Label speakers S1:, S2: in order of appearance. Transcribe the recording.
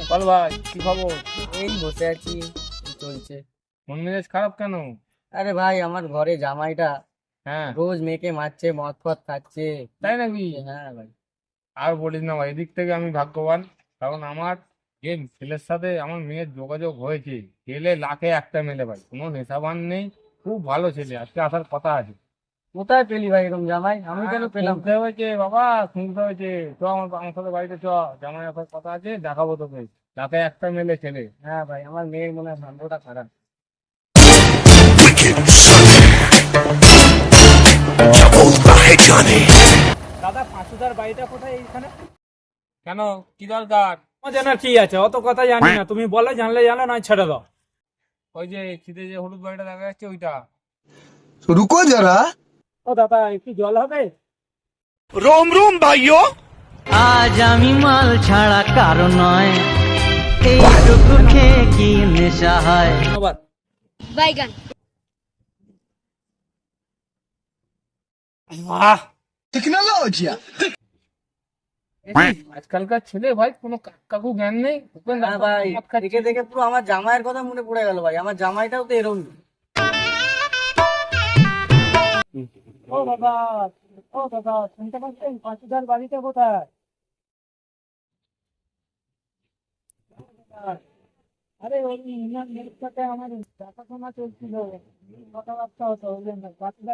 S1: বল ভাই, কি খবর?
S2: এই বসে আছি, এই চলছে।
S1: মন মেজাজ খারাপ কেন?
S2: আরে ভাই, আমার ঘরে জামাইটা
S1: হ্যাঁ,
S2: রোজ মেয়েকে মারছে, মদ ফদ খাচ্ছে।
S1: তাই নাকি?
S2: হ্যাঁ ভাই।
S1: আর বলিস না ভাই, এদিক থেকে আমি ভাগ্যবান। কারণ আমার যে ছেলের সাথে আমার মেয়ের যোগাযোগ হয়েছে, ছেলে লাখে একটা মেলে ভাই, কোনো নেশাবান নেই, খুব ভালো ছেলে, আজকে আসার কথা আছে।
S2: কোথায় পেলি ভাই এরকম জামাই? আমি কেন পেলাম?
S1: শুনতে হয়েছে বাবা, শুনতে হয়েছে। চ আমার আমার সাথে বাড়িতে চ, জামাই আসার কথা আছে, দেখাবো তোকে। লাখে একটা মেলে ছেলে।
S2: হ্যাঁ ভাই, আমার মেয়ের মনে হয় ভাগ্যটা খারাপ।
S3: দাদা, পাঁচুদার বাড়িটা কোথায় এইখানে?
S1: কেন, কি দরকার?
S3: জানার কি আছে, অত কথা জানি না, তুমি বলো, জানলে জানো, না ছেড়ে দাও।
S1: ওই যে শীতে যে হলুদ বাড়িটা দেখা যাচ্ছে ওইটা।
S4: रुको जरा।
S3: ও দাদা, একটু জল হবে?
S4: रोम रोम भाइयों।
S5: আজ আমি মাল ছাড়া কারো নয়, এইটুকু খেয়ে কি নেশা হয়।
S3: ধন্যবাদ।
S6: বাইগান।
S3: আহ,
S4: टेक्नोलॉजिया।
S1: আজকালকার ছেলে ভাই কোনো কাকু জ্ঞান নেই। দেখবেন
S2: হ্যাঁ
S1: রাস্তায়
S2: ভাই,
S1: মদ খাচ্ছে।
S2: দেখে দেখে পুরো আমার জামাইয়ের কথা মনে পড়ে গেল ভাই। আমার জামাইটাও তো এরকম।
S3: ও দাদা, ও দাদা, শুনতে পাচ্ছেন? পাঁচুদার বাড়িটা কোথায়? আরে ওই ইনার মেয়ের সাথে আমার দেখাশোনা চলছিল, কথাবার্তা হতো, ওই জন্য পাঁচুদার